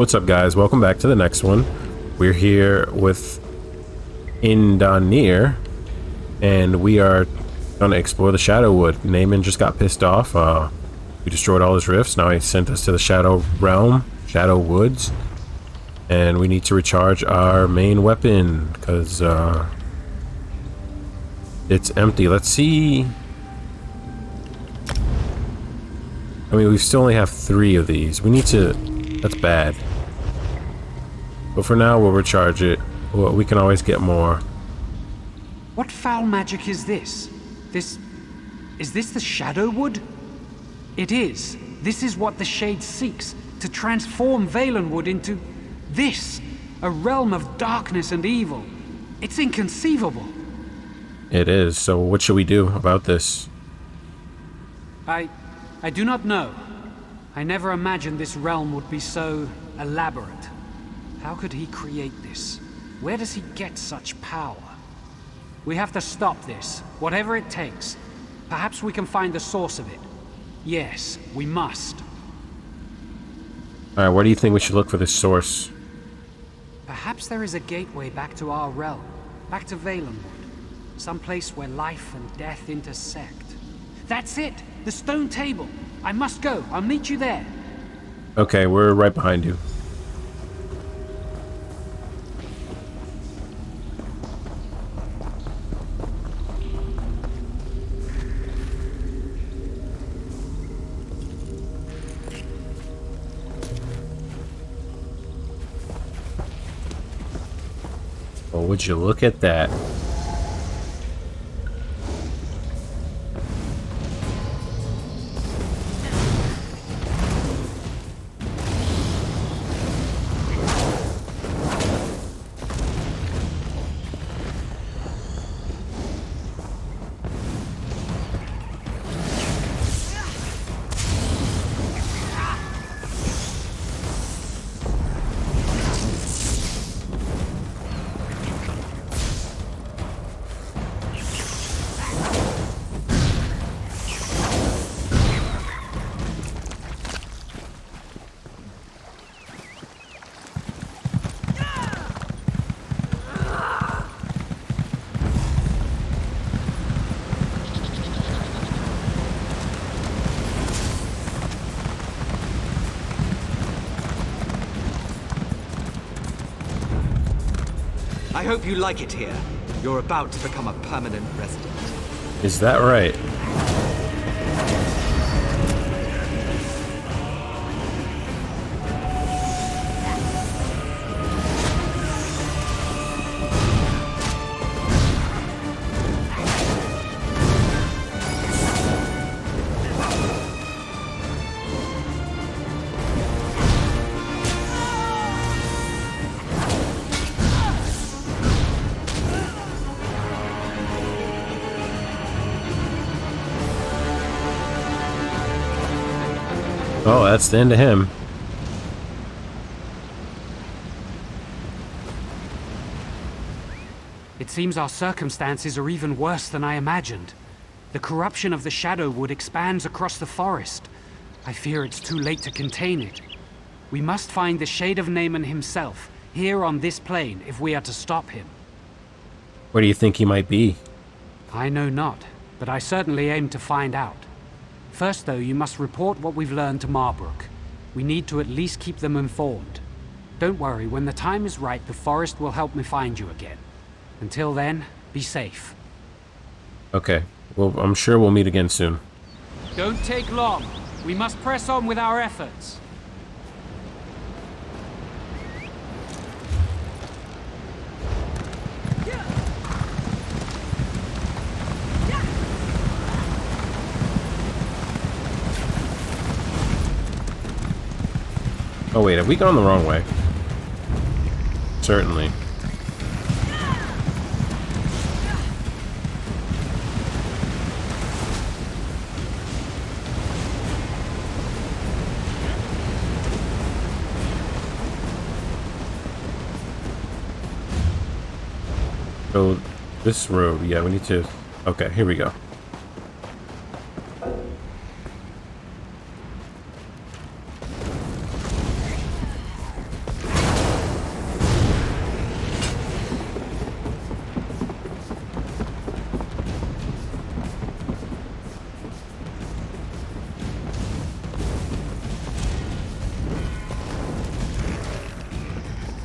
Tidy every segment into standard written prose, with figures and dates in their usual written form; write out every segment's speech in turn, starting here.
What's up, guys? Welcome back to the next one. We're here with Indanir, and we are going to explore the Shadowwood. Naaman just got pissed off. We destroyed all his rifts. Now he sent us to the Shadow Realm, Shadow Woods, and we need to recharge our main weapon because it's empty. Let's see. I mean, we still only have 3 of these. We need to... That's bad. But for now, we'll recharge it. Well, we can always get more. What foul magic is this? Is this the Shadowwood? It is. This is what the Shade seeks, to transform Valenwood into this, a realm of darkness and evil. It's inconceivable. It is. So what should we do about this? I do not know. I never imagined this realm would be so elaborate. How could he create this? Where does he get such power? We have to stop this, whatever it takes. Perhaps we can find the source of it. Yes, we must. Alright, where do you think we should look for this source? Perhaps there is a gateway back to our realm, back to Valenwood. Someplace where life and death intersect. That's it! The stone table! I must go. I'll meet you there. Okay, we're right behind you. Oh, would you look at that? I hope you like it here. You're about to become a permanent resident. Is that right? Oh, that's the end of him. It seems our circumstances are even worse than I imagined. The corruption of the Shadowwood expands across the forest. I fear it's too late to contain it. We must find the Shade of Naaman himself, here on this plane, if we are to stop him. Where do you think he might be? I know not, but I certainly aim to find out. First, though, you must report what we've learned to Marbrook. We need to at least keep them informed. Don't worry, when the time is right, the forest will help me find you again. Until then, be safe. Okay, well, I'm sure we'll meet again soon. Don't take long. We must press on with our efforts. Oh wait, have we gone the wrong way? Certainly. So, this road, yeah, we need to... Okay, here we go.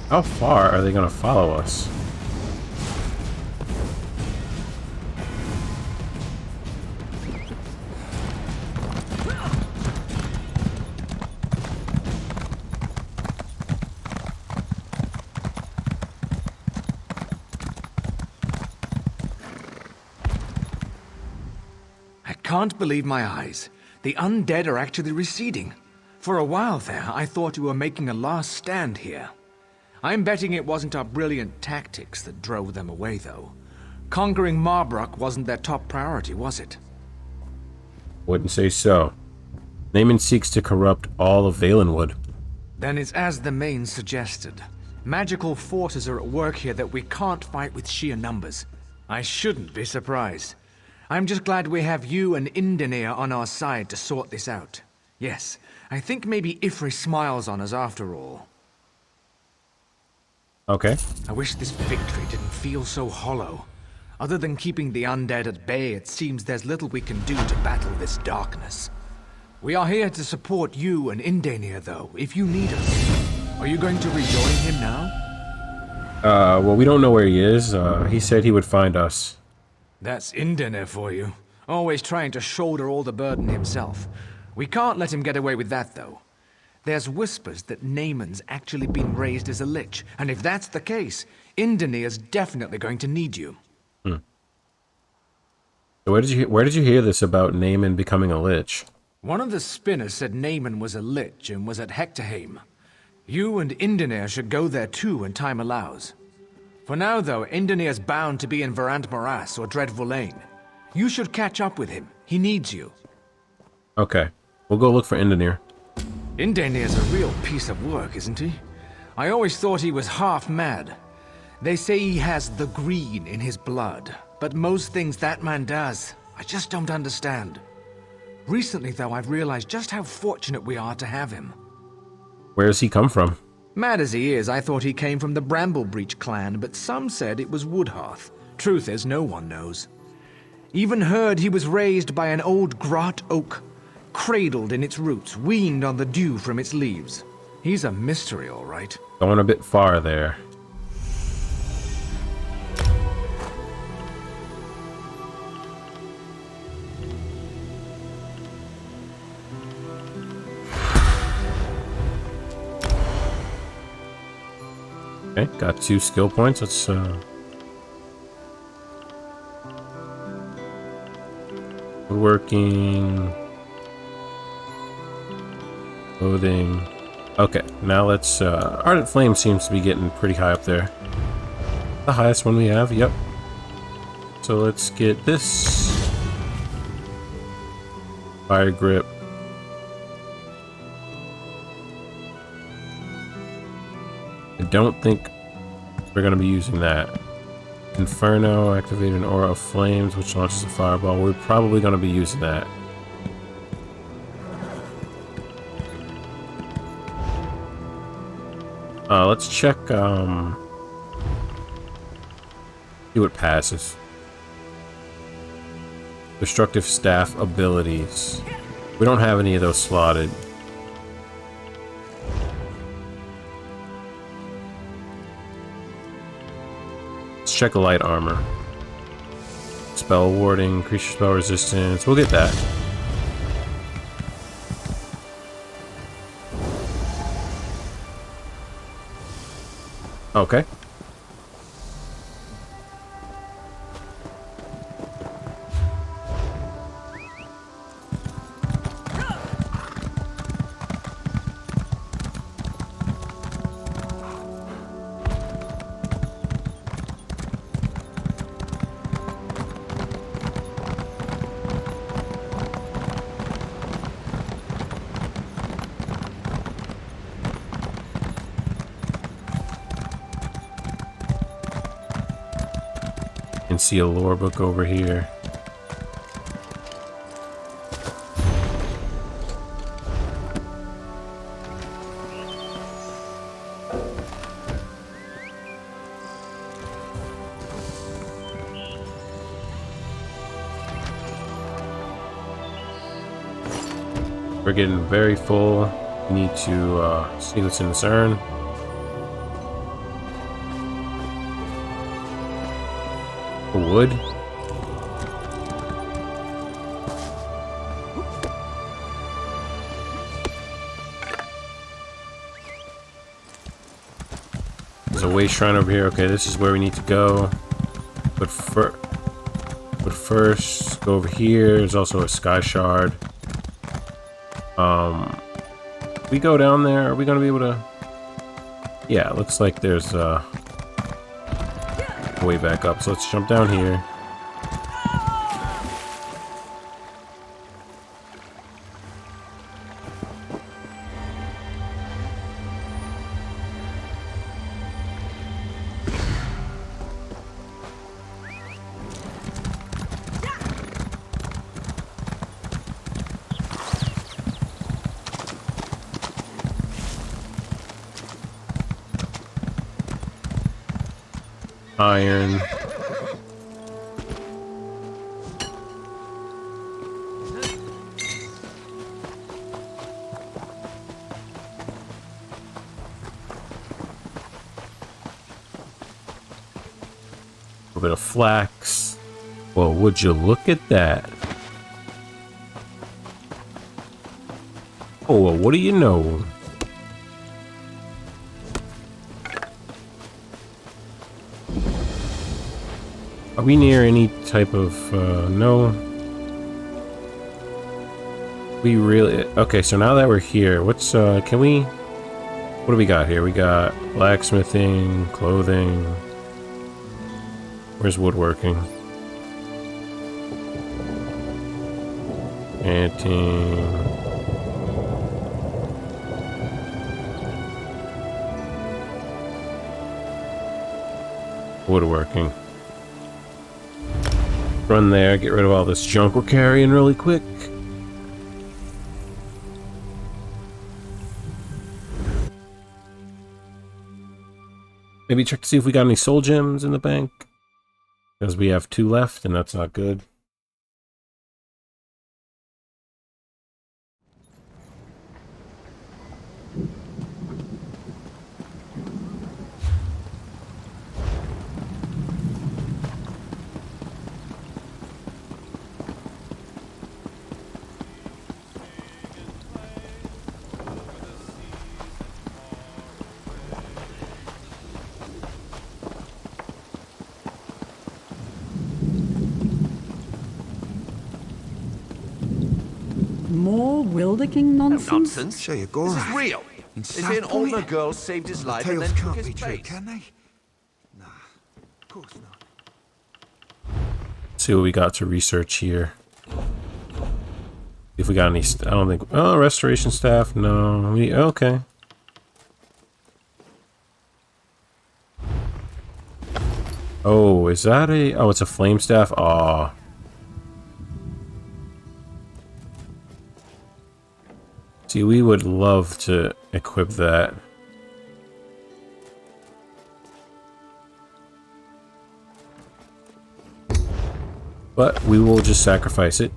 How far are they going to follow us? I can't believe my eyes. The undead are actually receding. For a while there, I thought you were making a last stand here. I'm betting it wasn't our brilliant tactics that drove them away, though. Conquering Marbrook wasn't their top priority, was it? Wouldn't say so. Naaman seeks to corrupt all of Valenwood. Then it's as the main suggested. Magical forces are at work here that we can't fight with sheer numbers. I shouldn't be surprised. I'm just glad we have you and Indenir on our side to sort this out. Yes, I think maybe Ifri smiles on us after all. Okay. I wish this victory didn't feel so hollow. Other than keeping the undead at bay, it seems there's little we can do to battle this darkness. We are here to support you and Indenir, though, if you need us. Are you going to rejoin him now? Well, we don't know where he is. He said he would find us. That's Indenir for you. Always trying to shoulder all the burden himself. We can't let him get away with that, though. There's whispers that Naaman's actually been raised as a lich, and if that's the case, Indenir's definitely going to need you. So where did you hear this about Naaman becoming a lich? One of the spinners said Naaman was a lich and was at Hectorheim. You and Indenir should go there too when time allows. For now, though, Indenir's bound to be in Verant Morass or Dreadful Lane. You should catch up with him. He needs you. Okay. We'll go look for Indenir. Indenir's a real piece of work, isn't he? I always thought he was half mad. They say he has the green in his blood, but most things that man does, I just don't understand. Recently, though, I've realized just how fortunate we are to have him. Where does he come from? Mad as he is, I thought he came from the Bramblebreach clan, but some said it was Woodhearth. Truth is, no one knows. Even heard he was raised by an old grot oak, cradled in its roots, weaned on the dew from its leaves. He's a mystery, all right. Going a bit far there. Okay, got 2 skill points. Let's woodworking, clothing. Okay, now let's Ardent Flame seems to be getting pretty high up there. The highest one we have, yep. So let's get this. Fire grip. I don't think we're going to be using that. Inferno, activate an aura of flames, which launches a fireball. We're probably going to be using that. Let's check, see what passes. Destructive staff abilities. We don't have any of those slotted. Let's check light armor. Spell warding, creature spell resistance. We'll get that. Okay. Can see a lore book over here. We're getting very full. We need to see what's in this urn. wood. There's a way shrine over here. Okay, this is where we need to go. But first, go over here. There's also a sky shard. We go down there. Are we gonna be able to? Yeah, it looks like there's a way back up. So let's jump down here. Iron. A bit of flax. Well, would you look at that? Oh, well, what do you know? Are we near any type of, no. We really, okay, so now that we're here, what's, can we, what do we got here? We got blacksmithing, clothing. Where's woodworking? Painting. Woodworking. Run there, get rid of all this junk we're carrying really quick. Maybe check to see if we got any soul gems in the bank. Because we have 2 left, and that's not good. More Wilderking nonsense? Nonsense. Sure, you're going. This is real. In They say an South older Point? girl saved his life and Tales then took can't his be true, place. can they? Nah, of course not. See what we got to research here. If we got any, I don't think. Oh, restoration staff. No, we okay. Oh, is that a? Oh, it's a flame staff. Aw. See, we would love to equip that. But we will just sacrifice it.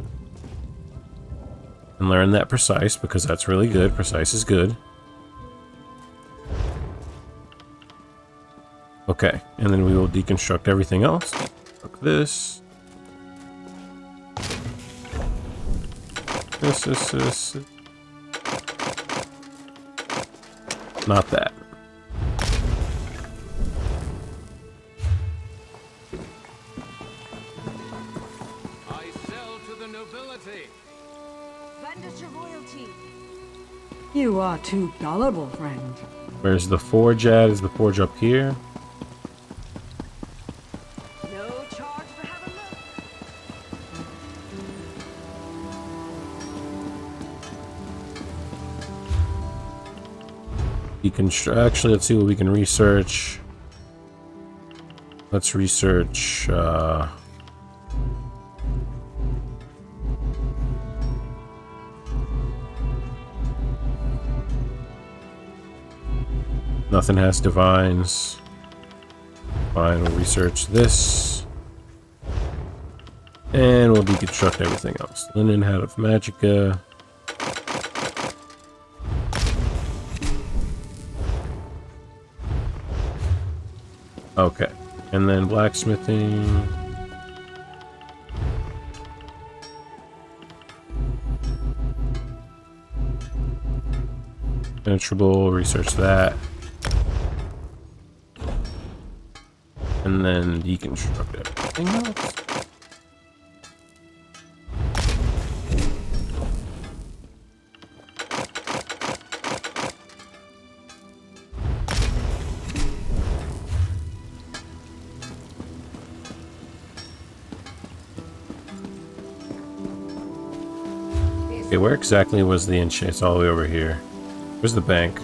And learn that precise, because that's really good. Precise is good. Okay, and then we will deconstruct everything else. Look this. This. Not that. I sell to the nobility. Lend us your royalty. You are too gullible, friend. Where's the forge at? Is the forge up here? No charge for having look. Actually, let's see what we can research. Let's research, nothing has divines. Fine, we'll research this. And we'll deconstruct everything else. Linen hat of magicka. Okay, and then blacksmithing. Penetrable, research that. And then deconstruct everything else. Okay, where exactly was the enchant? It's all the way over here. Where's the bank?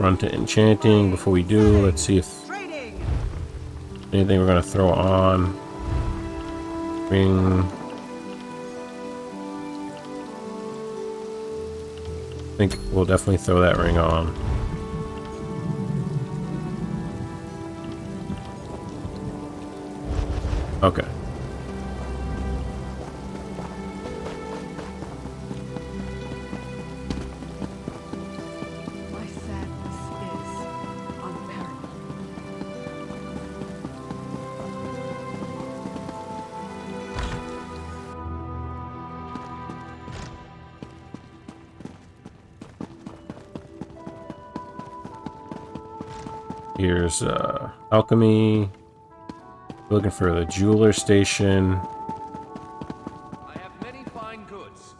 Run to enchanting. Before we do, let's see if anything we're gonna throw on. Ring. I think we'll definitely throw that ring on. Okay. My sadness is unbearable. Here's alchemy. Looking for the jeweler station. I have many fine goods.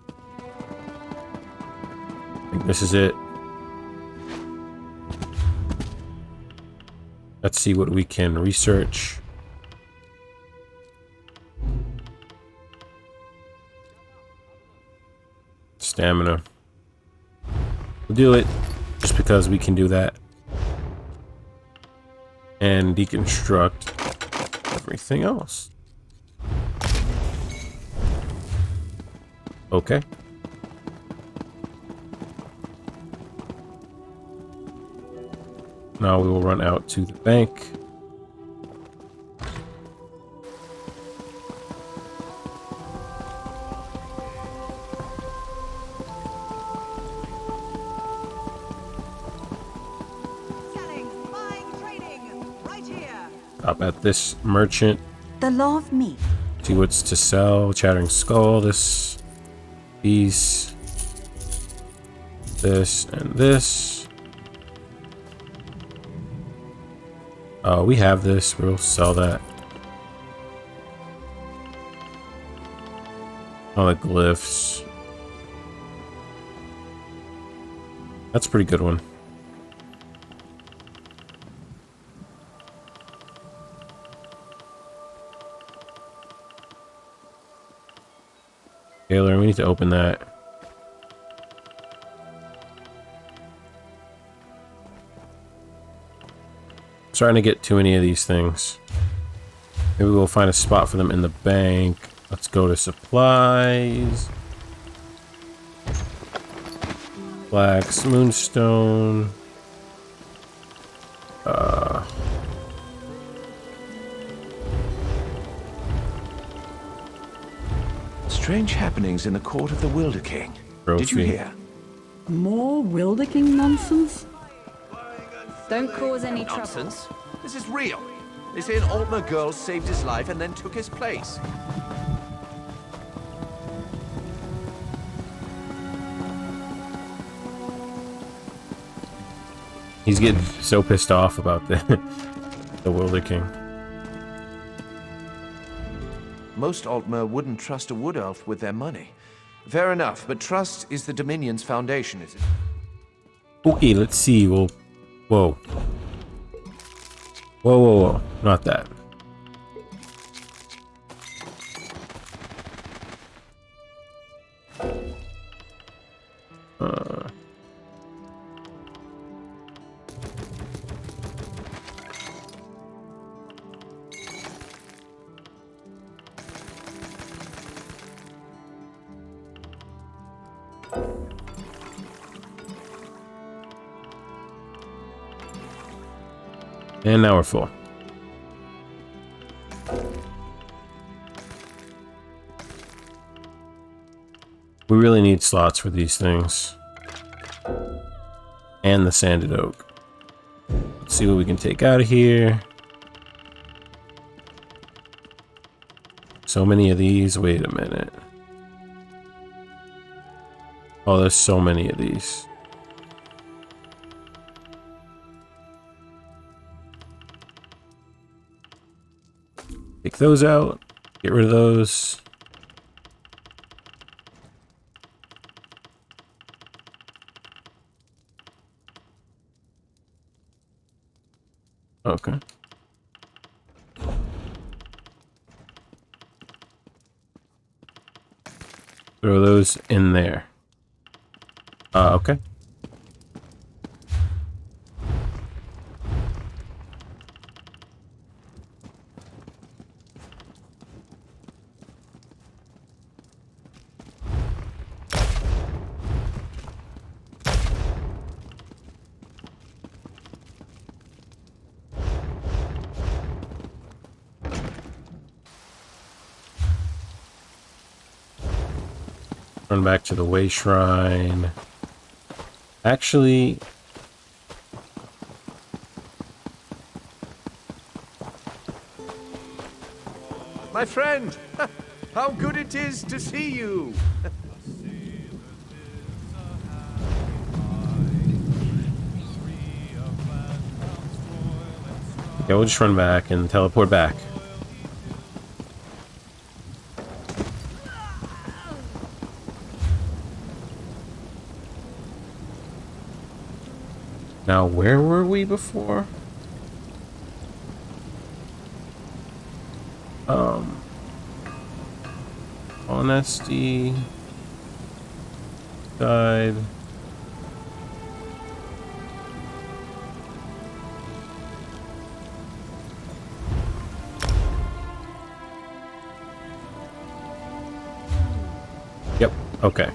I think this is it. Let's see what we can research. Stamina. We'll do it just because we can do that. And deconstruct everything else. Okay. Now we will run out to the bank. Stop at this merchant. The law of me. See what's to sell. Chattering skull. This piece. This and this. We have this. We'll sell that. All the glyphs. That's a pretty good one. Taylor, we need to open that. Starting to get too many of these things. Maybe we'll find a spot for them in the bank. Let's go to supplies. Flax, moonstone. Strange happenings in the court of the Wilder King. Did you Trophy. hear? More Wilder King nonsense? Don't cause any trouble. Nonsense. This is real. They say an Aldmeri girl saved his life and then took his place. He's getting so pissed off about the Wilder King. Most Aldmeri wouldn't trust a wood elf with their money. Fair enough, but trust is the Dominion's foundation, is it? Okay, let's see. Whoa. Whoa, whoa, whoa. Not that. And now we're full. We really need slots for these things. And the sanded oak. Let's see what we can take out of here. So many of these. Wait a minute. Oh, there's so many of these. Take those out. Get rid of those. Okay. Throw those in there. Okay. Run back to the way shrine. Actually, My friend! How good it is to see you! yeah, we'll just run back and teleport back. Now, where were we before? Honesty. Side. Yep, okay.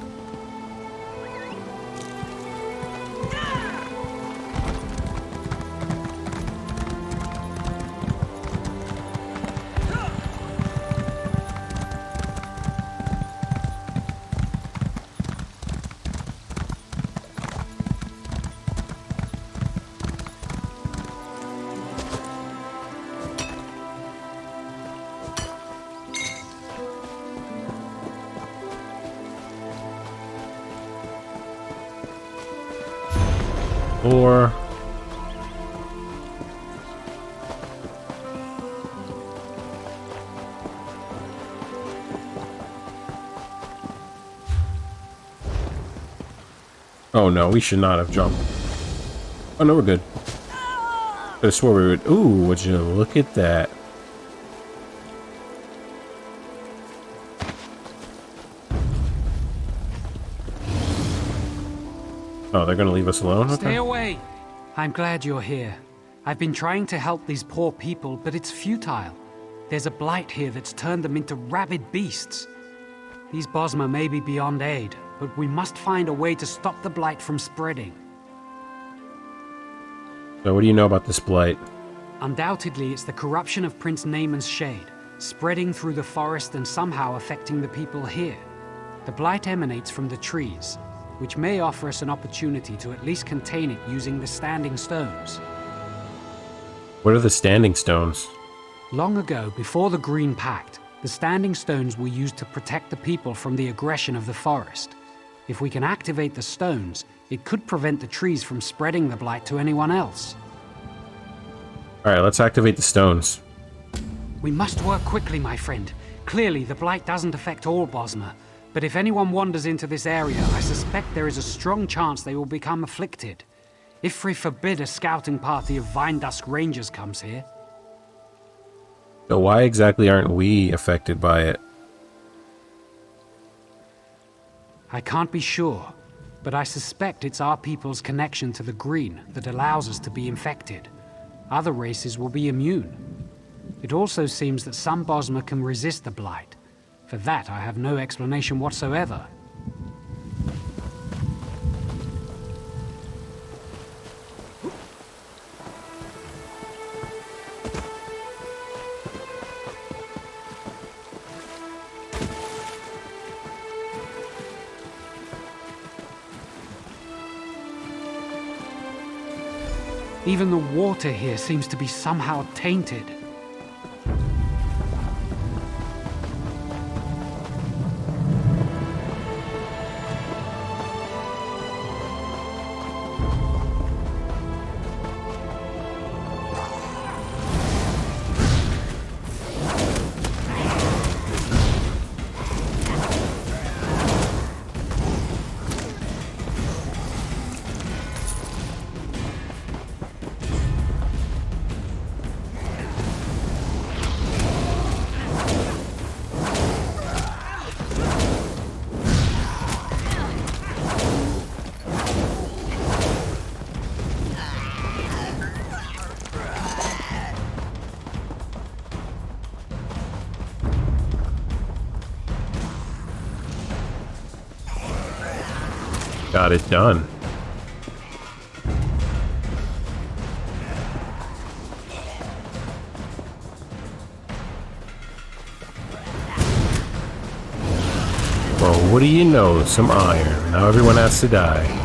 Or oh no, we should not have jumped. Oh no, we're good. I swore we would. Ooh, would you look at that? Oh, they're gonna leave us alone? Okay. Stay away! I'm glad you're here. I've been trying to help these poor people, but it's futile. There's a blight here that's turned them into rabid beasts. These Bosma may be beyond aid, but we must find a way to stop the blight from spreading. So what do you know about this blight? Undoubtedly, it's the corruption of Prince Naaman's shade, spreading through the forest and somehow affecting the people here. The blight emanates from the trees, which may offer us an opportunity to at least contain it using the Standing Stones. What are the Standing Stones? Long ago, before the Green Pact, the Standing Stones were used to protect the people from the aggression of the forest. If we can activate the stones, it could prevent the trees from spreading the blight to anyone else. Alright, let's activate the stones. We must work quickly, my friend. Clearly, the blight doesn't affect all Bosma, but if anyone wanders into this area, I suspect there is a strong chance they will become afflicted. If we forbid a scouting party of Vine Dusk Rangers comes here. So why exactly aren't we affected by it? I can't be sure, but I suspect it's our people's connection to the green that allows us to be infected. Other races will be immune. It also seems that some Bosma can resist the blight. For that, I have no explanation whatsoever. Even the water here seems to be somehow tainted. Got it done. Well, what do you know? Some iron. Now everyone has to die.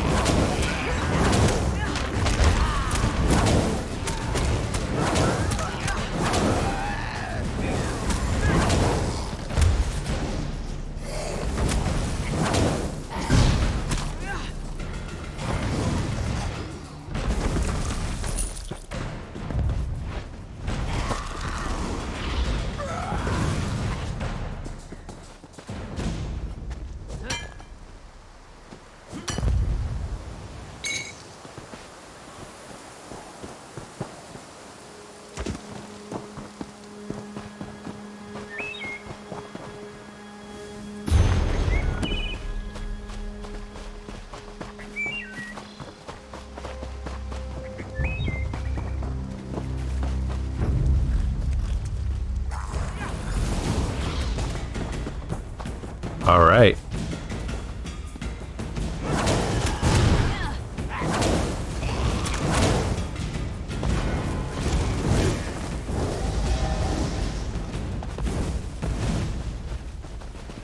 All right.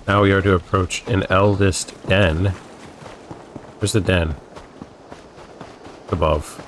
Now we are to approach an eldest den. Where's the den? Above.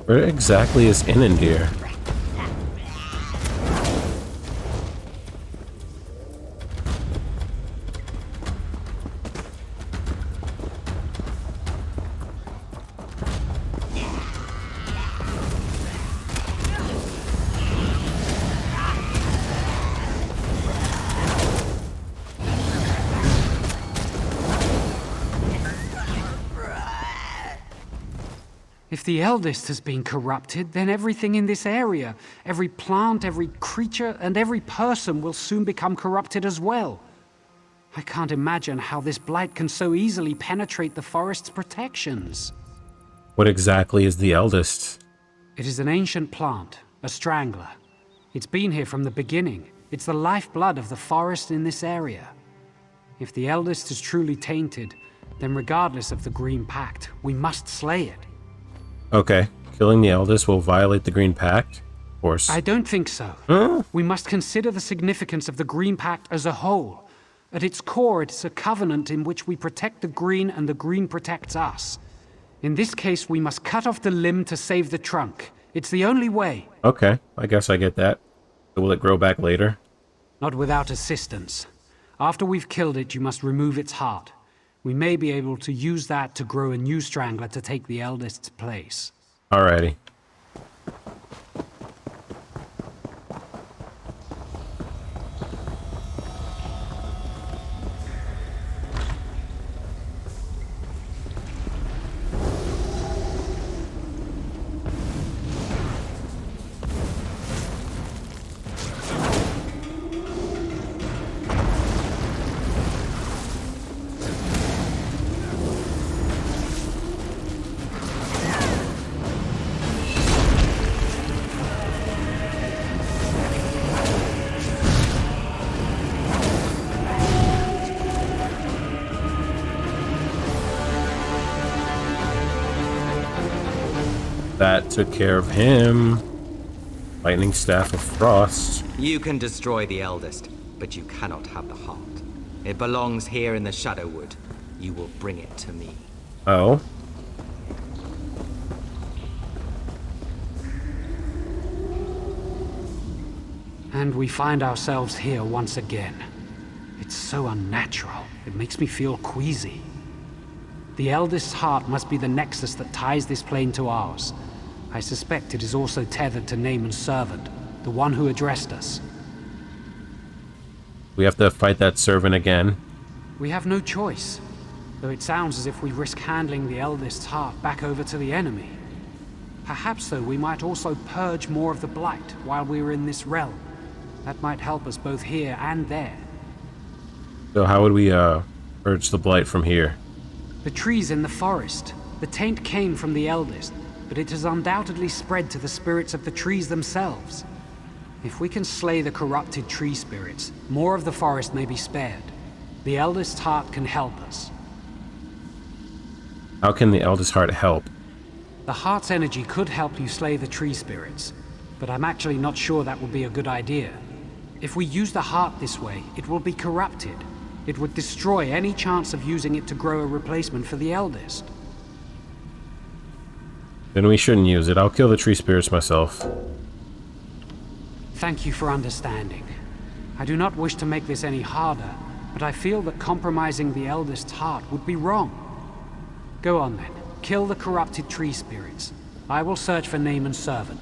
Where exactly is Inandir? If the eldest has been corrupted, then everything in this area, every plant, every creature, and every person will soon become corrupted as well. I can't imagine how this blight can so easily penetrate the forest's protections. What exactly is the eldest? It is an ancient plant, a strangler. It's been here from the beginning. It's the lifeblood of the forest in this area. If the eldest is truly tainted, then regardless of the Green Pact, we must slay it. Okay, killing the eldest will violate the Green Pact? Of course. I don't think so. Huh? We must consider the significance of the Green Pact as a whole. At its core, it is a covenant in which we protect the Green and the Green protects us. In this case, we must cut off the limb to save the trunk. It's the only way. Okay, I guess I get that. So will it grow back later? Not without assistance. After we've killed it, you must remove its heart. We may be able to use that to grow a new strangler to take the eldest's place. Alrighty. That took care of him. Lightning Staff of Frost. You can destroy the eldest, but you cannot have the heart. It belongs here in the Shadowwood. You will bring it to me. Oh. And we find ourselves here once again. It's so unnatural. It makes me feel queasy. The eldest's heart must be the nexus that ties this plane to ours. I suspect it is also tethered to Naaman's servant, the one who addressed us. We have to fight that servant again. We have no choice. though it sounds as if we risk handling the eldest's heart back over to the enemy. Perhaps, though, we might also purge more of the blight while we were in this realm. That might help us both here and there. So how would we purge the blight from here? The trees in the forest. The taint came from the eldest, but it has undoubtedly spread to the spirits of the trees themselves. If we can slay the corrupted tree spirits, more of the forest may be spared. The eldest's heart can help us. How can the eldest heart help? The heart's energy could help you slay the tree spirits, but I'm actually not sure that would be a good idea. If we use the heart this way, it will be corrupted. It would destroy any chance of using it to grow a replacement for the eldest. Then we shouldn't use it. I'll kill the tree spirits myself. Thank you for understanding. I do not wish to make this any harder, but I feel that compromising the eldest's heart would be wrong. Go on then. Kill the corrupted tree spirits. I will search for Naaman's servant.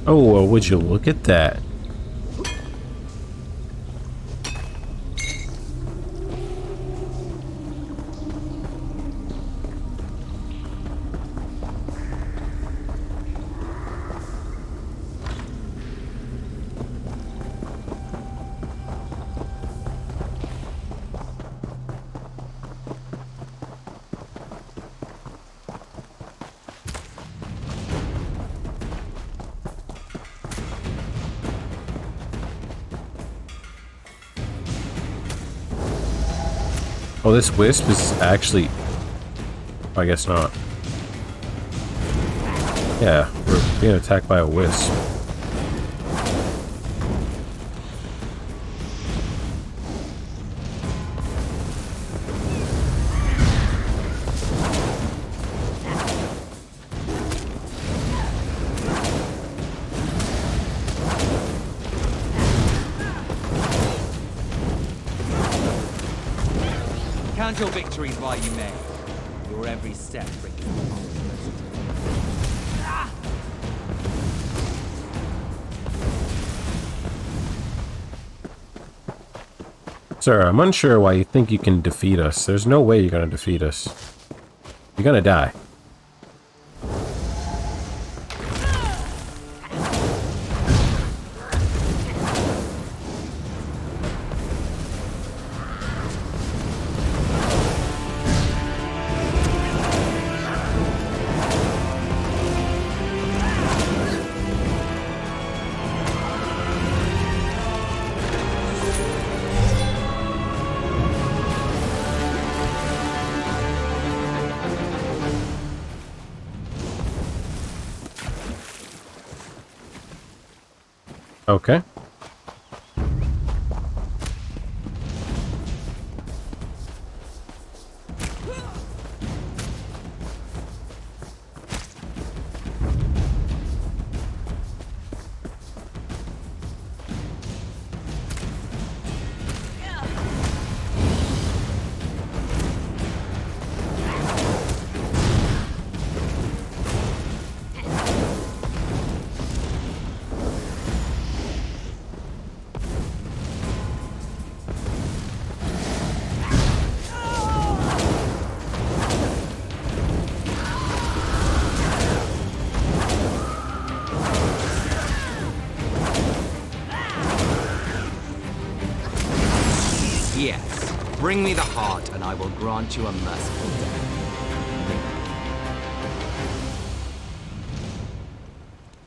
Oh, well, would you look at that? Oh, this wisp is actually... I guess not. Yeah, we're being attacked by a wisp. Count your victories while you may. Your every step brings you Sir, I'm unsure why you think you can defeat us. There's no way you're gonna defeat us. You're gonna die. Okay. Yes. Bring me the heart, and I will grant you a merciful death.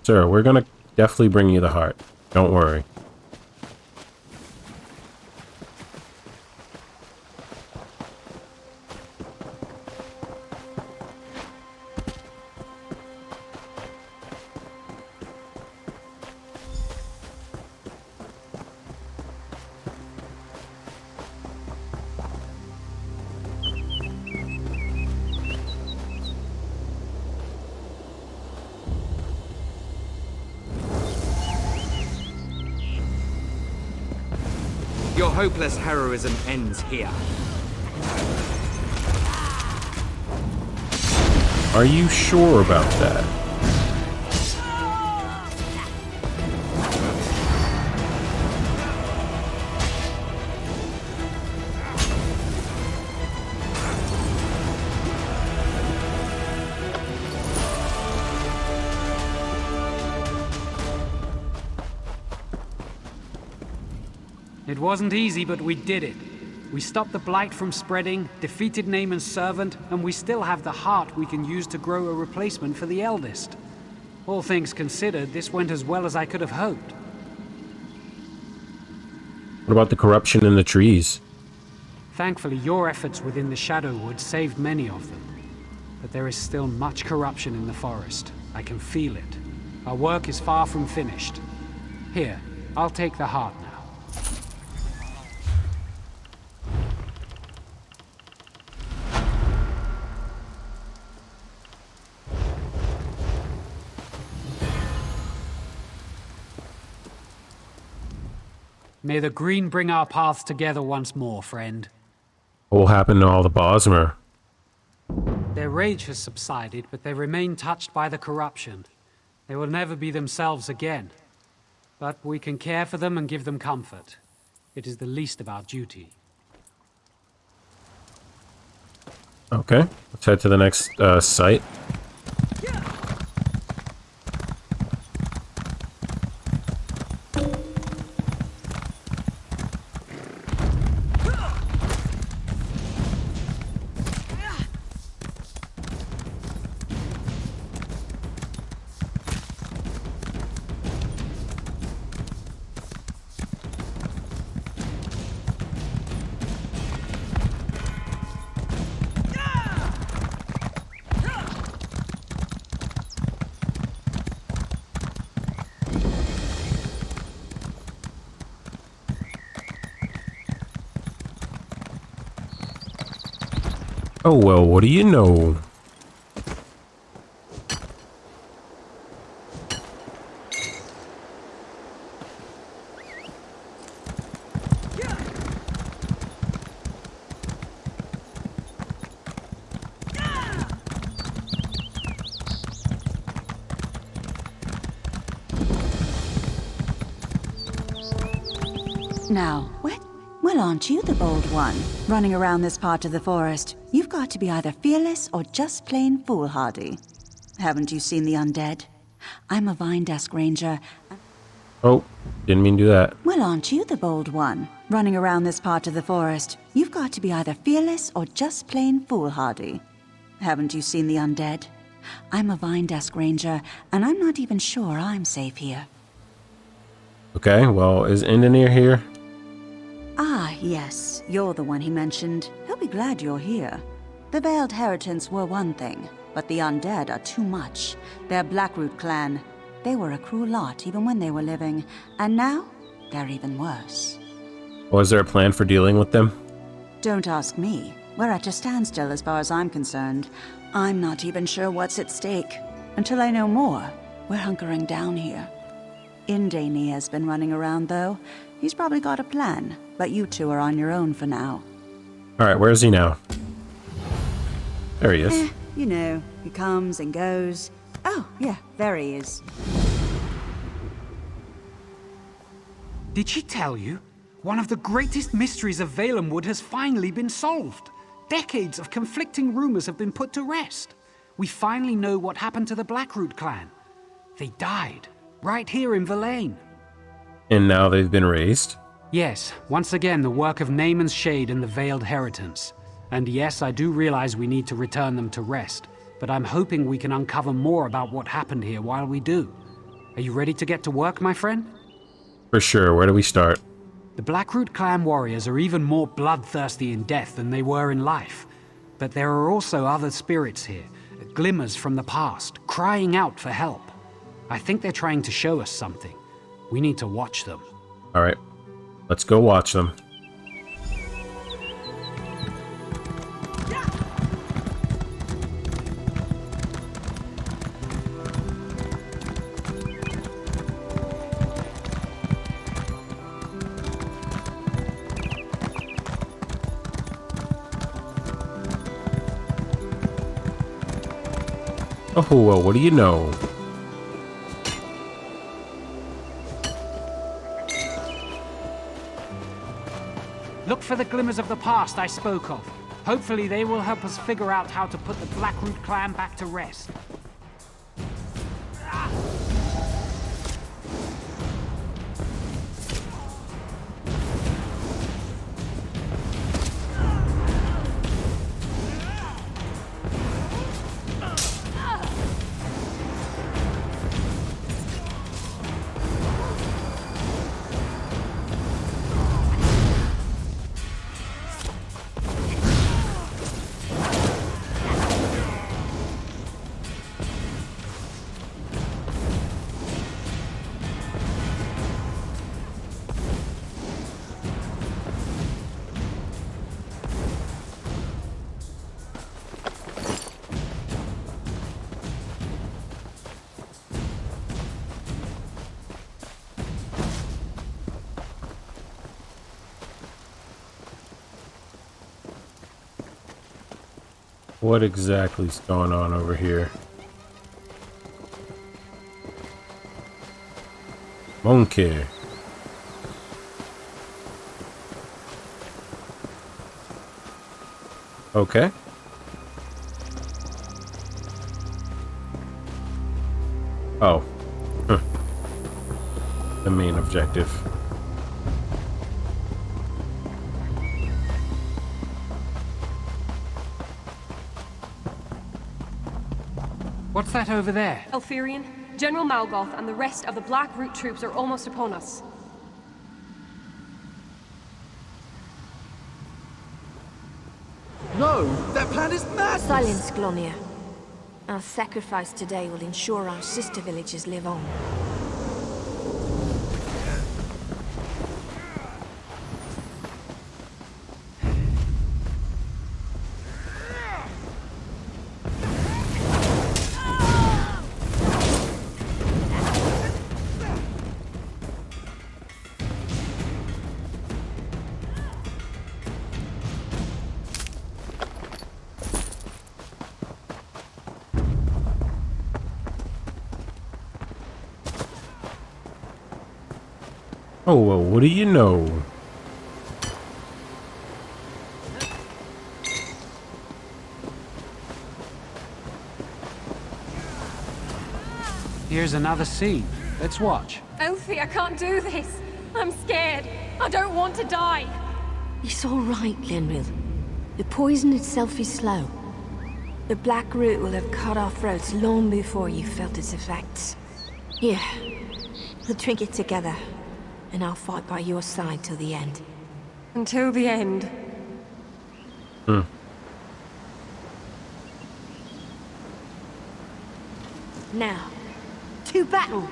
Sir, we're gonna definitely bring you the heart. Don't worry. Your hopeless heroism ends here. Are you sure about that? It wasn't easy, but we did it. We stopped the blight from spreading, defeated Naaman's servant, and we still have the heart we can use to grow a replacement for the eldest. All things considered, this went as well as I could have hoped. What about the corruption in the trees? Thankfully, your efforts within the Shadowwood saved many of them. But there is still much corruption in the forest. I can feel it. Our work is far from finished. Here, I'll take the heart now. May the green bring our paths together once more, friend. What will happen to all the Bosmer? Their rage has subsided, but they remain touched by the corruption. They will never be themselves again. But we can care for them and give them comfort. It is the least of our duty. Okay, let's head to the next site. Oh well, what do you know? Now, well, aren't you the bold one, running around this part of the forest? You've got to be either fearless or just plain foolhardy. Haven't you seen the undead? I'm a vine desk ranger. Oh, didn't mean to do that. Well, aren't you the bold one, running around this part of the forest? You've got to be either fearless or just plain foolhardy. Haven't you seen the undead? I'm a vine desk ranger, and I'm not even sure I'm safe here. Okay, well, is Endenir here? Ah, yes, you're the one he mentioned. He'll be glad you're here. The Veiled Heritants were one thing, but the undead are too much. They're Blackroot clan. They were a cruel lot even when they were living, and now they're even worse. Was there a plan for dealing with them? Don't ask me. We're at a standstill as far as I'm concerned. I'm not even sure what's at stake. Until I know more, we're hunkering down here. Indani has been running around, though. He's probably got a plan, but you two are on your own for now. Alright, where is he now? There he is. You know, he comes and goes. Oh, yeah, there he is. Did she tell you? One of the greatest mysteries of Valenwood has finally been solved. Decades of conflicting rumors have been put to rest. We finally know what happened to the Blackroot clan. They died, right here in Verlaine. And now they've been raised? Yes, once again the work of Naaman's Shade and the Veiled Heritants. And yes, I do realize we need to return them to rest, but I'm hoping we can uncover more about what happened here while we do. Are you ready to get to work, my friend? For sure, where do we start? The Blackroot clan warriors are even more bloodthirsty in death than they were in life. But there are also other spirits here, glimmers from the past, crying out for help. I think they're trying to show us something. We need to watch them. Alright, let's go watch them. Oh, well, what do you know? Look for the glimmers of the past I spoke of. Hopefully they will help us figure out how to put the Blackroot clan back to rest. What exactly is going on over here? Monkey. Okay. Oh. Huh. The main objective. What's that over there? Elfirian, General Malgoth and the rest of the Black Root troops are almost upon us. No! That plan is madness! Silence, Glonia. Our sacrifice today will ensure our sister villages live on. Oh, well, what do you know? Here's another scene. Let's watch. Elfie, I can't do this. I'm scared. I don't want to die. It's all right, Glenril. The poison itself is slow. The Black Root will have cut our throats long before you felt its effects. Here, we'll drink it together, and I'll fight by your side till the end. Until the end. Now, to battle!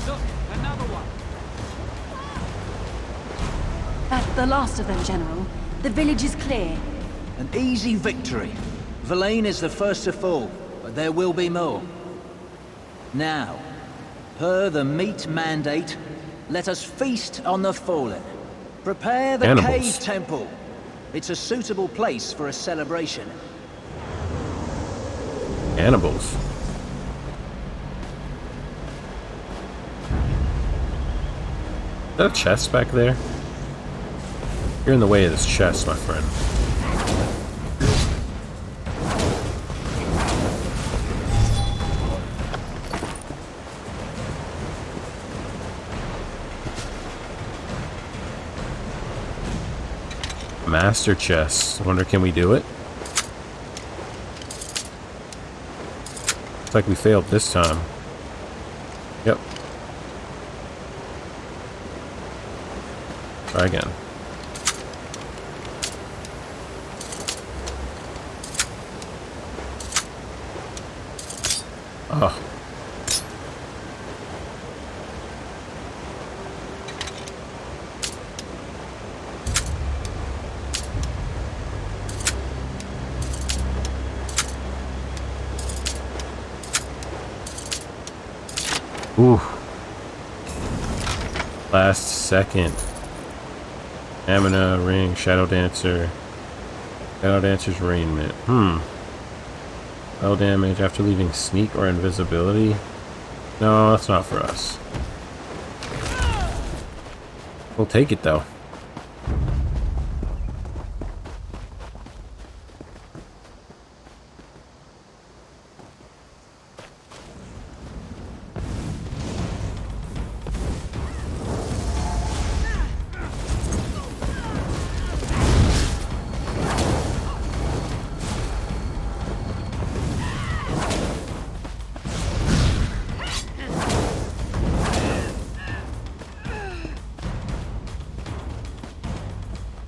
Look, another one. That's the last of them, General. The village is clear. An easy victory. Verlaine is the first to fall, but there will be more. Now, per the meat mandate, let us feast on the fallen. Prepare the Animals. cave temple. It's a suitable place for a celebration. Cannibals. Is that a chest back there? You're in the way of this chest, my friend. Master chest. I wonder, can we do it? Looks like we failed this time. Yep. Try again. Oh. Ooh. Last second. Stamina, ring, Shadow Dancer. Shadow Dancer's raiment. Spell damage after leaving sneak or invisibility. No, that's not for us. We'll take it though.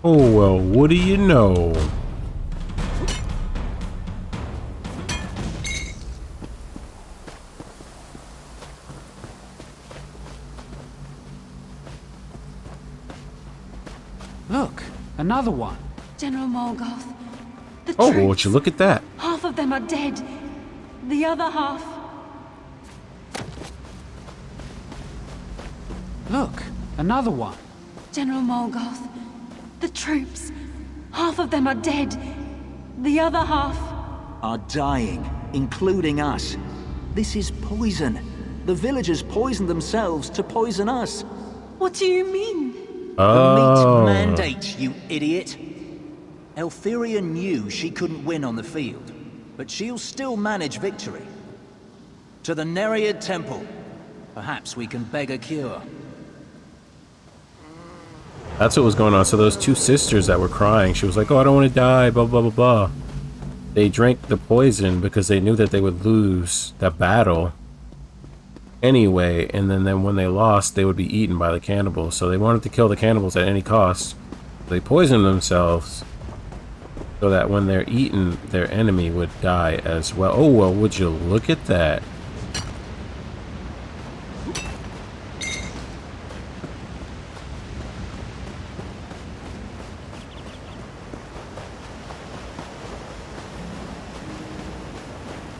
Oh, well, what do you know? Another one. General Morgoth. The Oh, troops. would you look at that? Half of them are dead. The other half. Look, another one. General Morgoth. The troops. Half of them are dead. The other half. Are dying, including us. This is poison. The villagers poisoned themselves to poison us. What do you mean? The meat mandate, you idiot. Eltheria knew she couldn't win on the field, but she'll still manage victory. To the Nereid Temple. Perhaps we can beg a cure. That's what was going on. So those two sisters that were crying, she was like, oh, I don't want to die, blah, blah, blah, blah. They drank the poison because they knew that they would lose that battle anyway, and then when they lost, they would be eaten by the cannibals. So they wanted to kill the cannibals at any cost. They poisoned themselves so that when they're eaten, their enemy would die as well. Oh, well, would you look at that?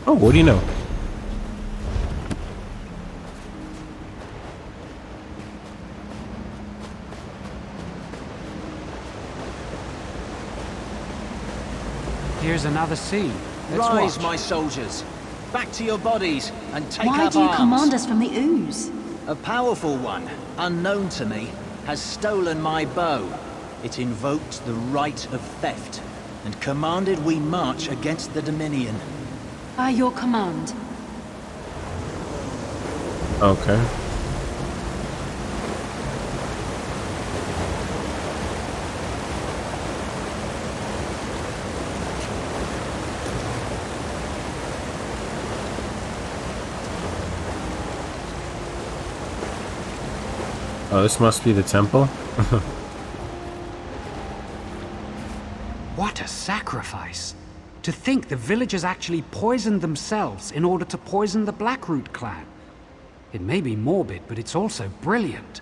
Oh, what do you know? Here's another scene. Let's Rise, watch. my soldiers. Back to your bodies and take Why up do you arms. command us from the ooze? A powerful one, unknown to me, has stolen my bow. It invoked the right of theft and commanded we march against the Dominion. By your command. Okay. Oh, this must be the temple. What a sacrifice. To think the villagers actually poisoned themselves in order to poison the Blackroot clan. It may be morbid, but it's also brilliant.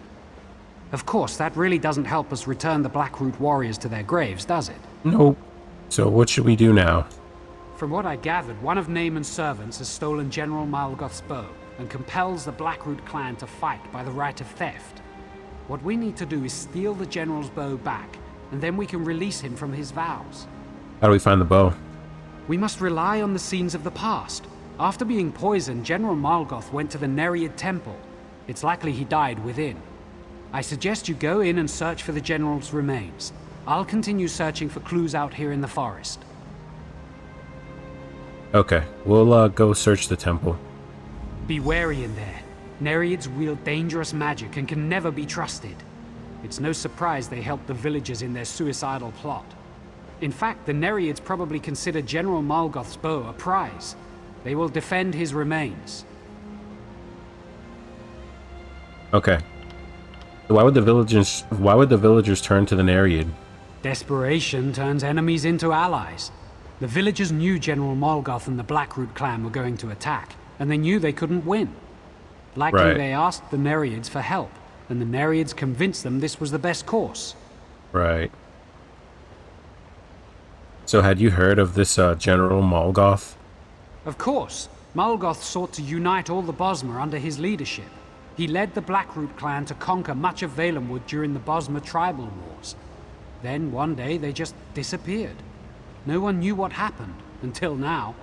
Of course, that really doesn't help us return the Blackroot warriors to their graves, does it? Nope. So what should we do now? From what I gathered, one of Naaman's servants has stolen General Malgoth's bow and compels the Blackroot clan to fight by the right of theft. What we need to do is steal the general's bow back, and then we can release him from his vows. How do we find the bow? We must rely on the scenes of the past. After being poisoned, General Malgoth went to the Nereid Temple. It's likely he died within. I suggest you go in and search for the general's remains. I'll continue searching for clues out here in the forest. Okay, we'll go search the temple. Be wary in there. Nereids wield dangerous magic and can never be trusted. It's no surprise they helped the villagers in their suicidal plot. In fact, the Nereids probably consider General Malgoth's bow a prize. They will defend his remains. Okay. So why would the villagers turn to the Nereid? Desperation turns enemies into allies. The villagers knew General Malgoth and the Blackroot clan were going to attack, and they knew they couldn't win. Likely Right. they asked the Nereids for help, and the Nereids convinced them this was the best course. Right. So had you heard of this General Malgoth? Of course, Malgoth sought to unite all the Bosmer under his leadership. He led the Blackroot clan to conquer much of Valenwood during the Bosmer tribal wars. Then, one day, they just disappeared. No one knew what happened, until now.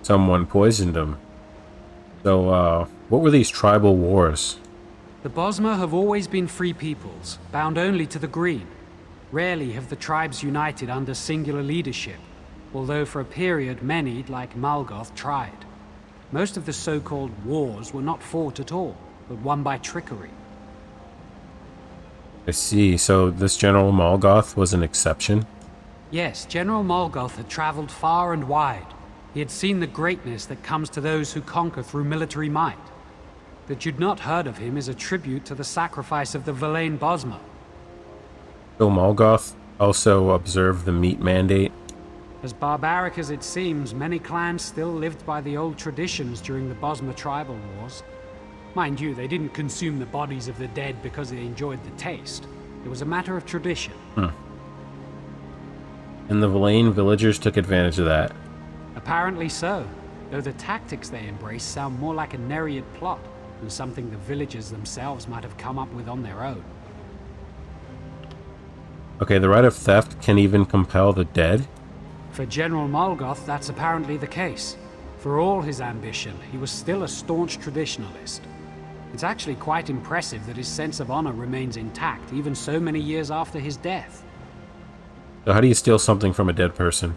Someone poisoned him. So, what were these tribal wars? The Bosmer have always been free peoples, bound only to the green. Rarely have the tribes united under singular leadership, although for a period many, like Malgoth, tried. Most of the so-called wars were not fought at all, but won by trickery. I see. So this General Malgoth was an exception? Yes, General Malgoth had traveled far and wide. He had seen the greatness that comes to those who conquer through military might. That you'd not heard of him is a tribute to the sacrifice of the Verlaine Bosmer. So Malgoth also observed the meat mandate? As barbaric as it seems, many clans still lived by the old traditions during the Bosmer tribal wars. Mind you, they didn't consume the bodies of the dead because they enjoyed the taste. It was a matter of tradition. And the Villain villagers took advantage of that. Apparently so, though the tactics they embrace sound more like a Nereid plot than something the villagers themselves might have come up with on their own. Okay, the right of theft can even compel the dead? For General Molgoth, that's apparently the case. For all his ambition, he was still a staunch traditionalist. It's actually quite impressive that his sense of honor remains intact, even so many years after his death. So how do you steal something from a dead person?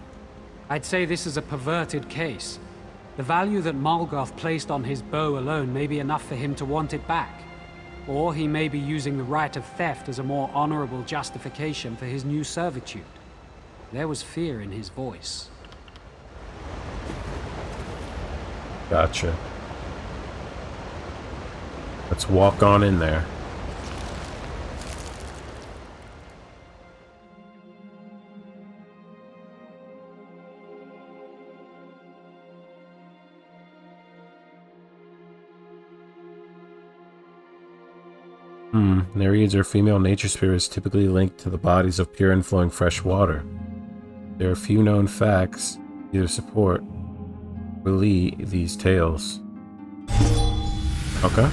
I'd say this is a perverted case. The value that Molgoth placed on his bow alone may be enough for him to want it back. Or he may be using the right of theft as a more honorable justification for his new servitude. There was fear in his voice. Gotcha. Let's walk on in there. Nereids are female nature spirits typically linked to the bodies of pure and flowing fresh water. There are few known facts either support or believe these tales. Okay.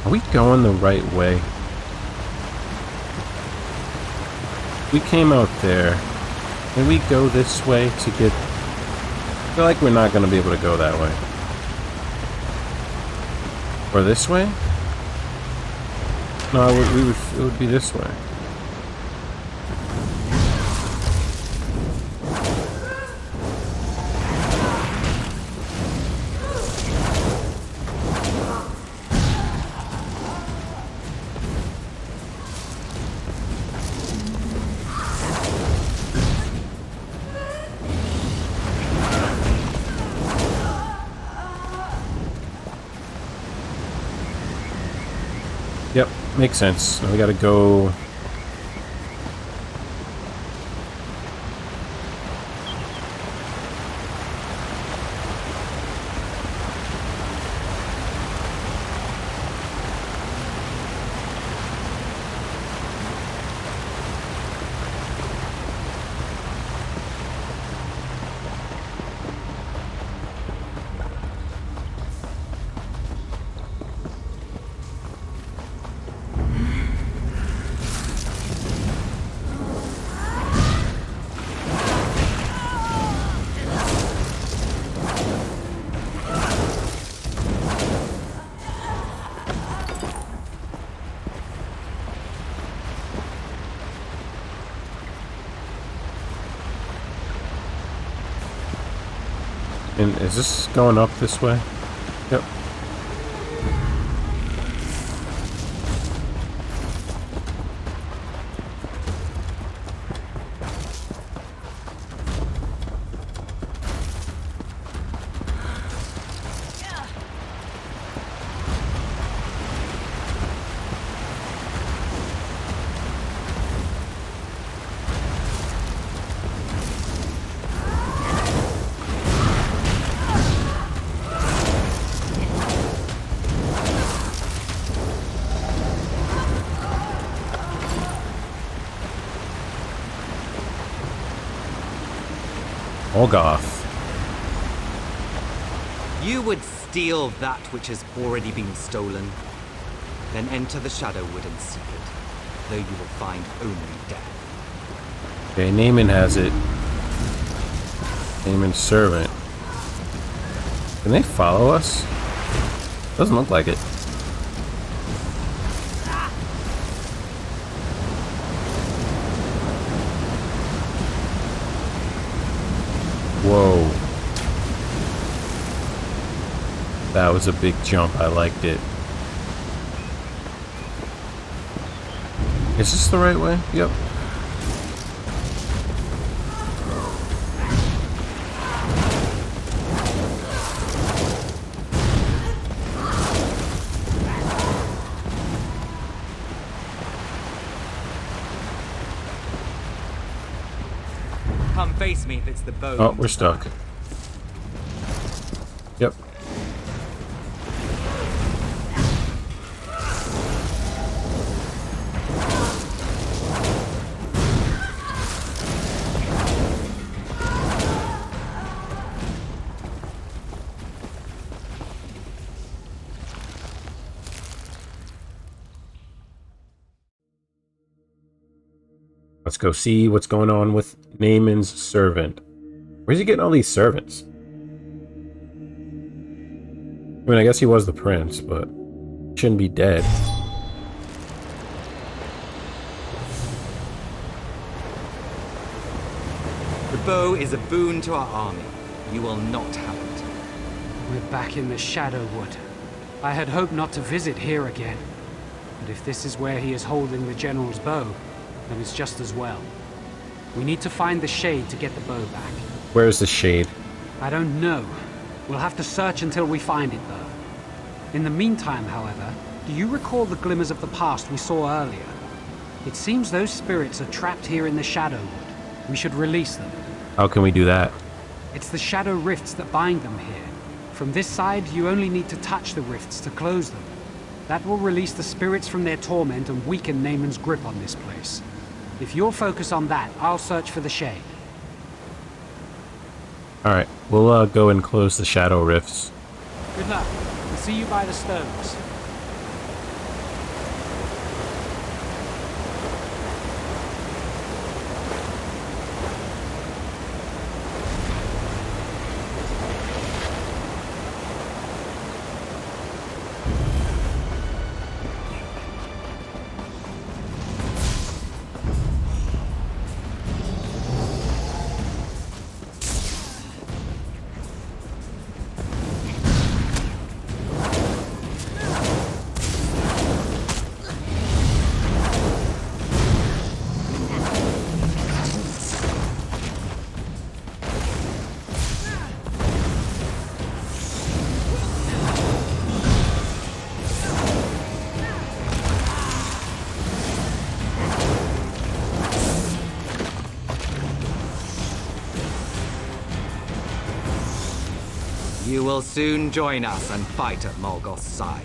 Are we going the right way? We came out there. Can we go this way to get... I feel like we're not going to be able to go that way. Or this way? No, it would be this way. Yep, makes sense. Now we gotta go... And is this going up this way? Yep. Olgoth. You would steal that which has already been stolen, then enter the Shadowwood and seek it, though you will find only death. Okay, Naaman has it. Naaman's servant. Can they follow us? Doesn't look like it. That was a big jump. I liked it. Is this the right way? Yep. Come face me if it's the bow. Oh, we're stuck. Yep. Let's go see what's going on with Naaman's servant. Where's he getting all these servants? I mean, I guess he was the prince, but he shouldn't be dead. The bow is a boon to our army. You will not have it. We're back in the Shadowwood. I had hoped not to visit here again. But if this is where he is holding the general's bow, then it's just as well. We need to find the shade to get the bow back. Where's the shade? I don't know. We'll have to search until we find it, though. In the meantime, however, do you recall the glimmers of the past we saw earlier? It seems those spirits are trapped here in the Shadowwood. We should release them. How can we do that? It's the shadow rifts that bind them here. From this side, you only need to touch the rifts to close them. That will release the spirits from their torment and weaken Naaman's grip on this place. If you'll focus on that, I'll search for the shade. Alright, we'll go and close the shadow rifts. Good luck. I'll see you by the stones. You will soon join us and fight at Morgoth's side.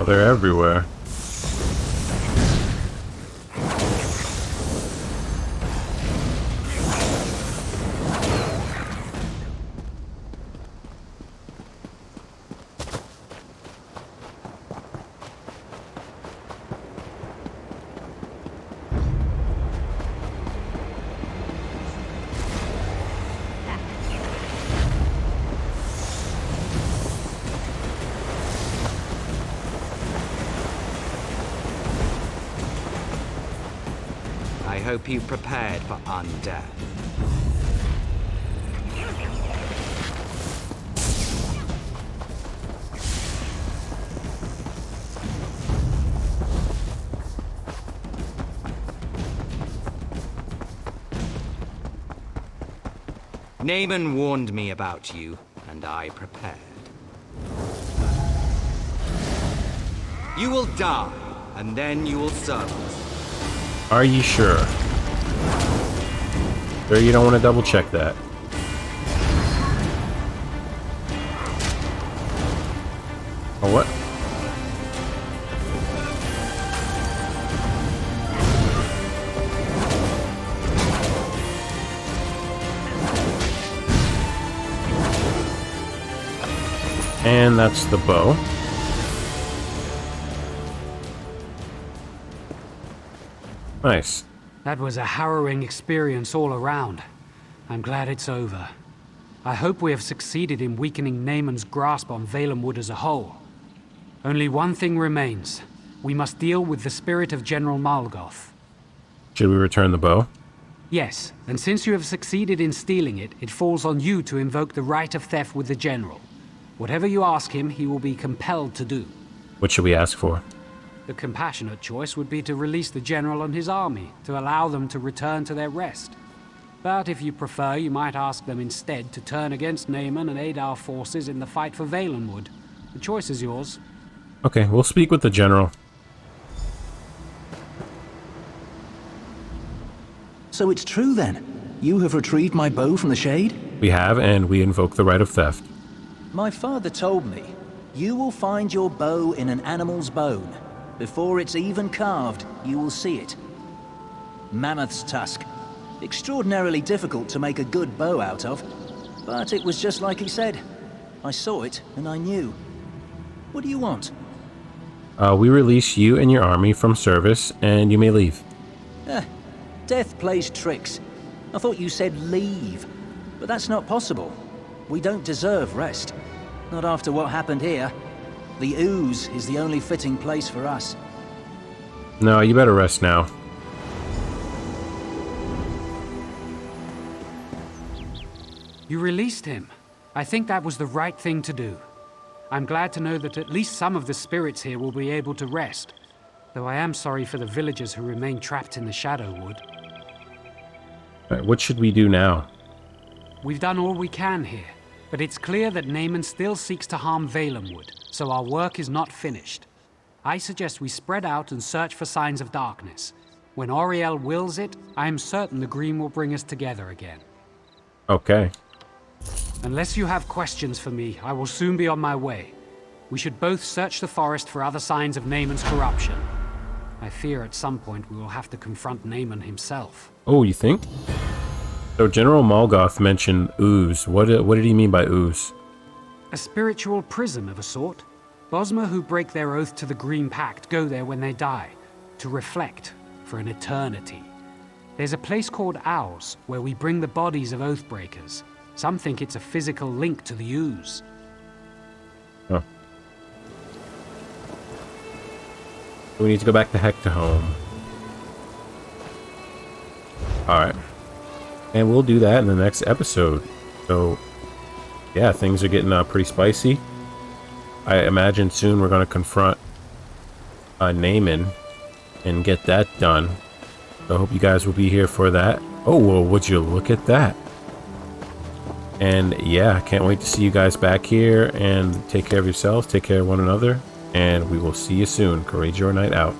Oh, they're everywhere. I hope you prepared for undeath. Naaman warned me about you, and I prepared. You will die, and then you will serve us. Are you sure? Sure you don't want to double check that? Oh, what? And that's the bow. Nice. That was a harrowing experience all around. I'm glad it's over. I hope we have succeeded in weakening Naaman's grasp on Valenwood as a whole. Only one thing remains. We must deal with the spirit of General Morgoth. Should we return the bow? Yes, and since you have succeeded in stealing it, it falls on you to invoke the right of theft with the General. Whatever you ask him, he will be compelled to do. What should we ask for? The compassionate choice would be to release the General and his army, to allow them to return to their rest. But if you prefer, you might ask them instead to turn against Naaman and aid our forces in the fight for Valenwood. The choice is yours. Okay, we'll speak with the General. So it's true then? You have retrieved my bow from the shade? We have, and we invoke the right of theft. My father told me, you will find your bow in an animal's bone. Before it's even carved, you will see it. Mammoth's tusk. Extraordinarily difficult to make a good bow out of, but it was just like he said. I saw it, and I knew. What do you want? We release you and your army from service, and you may leave. Death plays tricks. I thought you said leave, but that's not possible. We don't deserve rest. Not after what happened here. The ooze is the only fitting place for us. No, you better rest now. You released him. I think that was the right thing to do. I'm glad to know that at least some of the spirits here will be able to rest, though I am sorry for the villagers who remain trapped in the Shadow Wood. Right, what should we do now? We've done all we can here, but it's clear that Naaman still seeks to harm Valenwood, so our work is not finished. I suggest we spread out and search for signs of darkness. When Auriel wills it, I am certain the Green will bring us together again. Okay. Unless you have questions for me, I will soon be on my way. We should both search the forest for other signs of Naaman's corruption. I fear at some point we will have to confront Naaman himself. Oh, you think? So General Malgoth mentioned ooze. What did he mean by ooze? A spiritual prison of a sort. Bosmer who break their oath to the Green Pact go there when they die, to reflect for an eternity. There's a place called Owls, where we bring the bodies of Oathbreakers. Some think it's a physical link to the ooze. Huh. We need to go back to Hectorholm. Alright. And we'll do that in the next episode. So, yeah, things are getting pretty spicy. I imagine soon we're going to confront Naaman and get that done. So I hope you guys will be here for that. Oh, well, would you look at that? And yeah, I can't wait to see you guys back here, and take care of yourselves, take care of one another, and we will see you soon. Courageous Night out.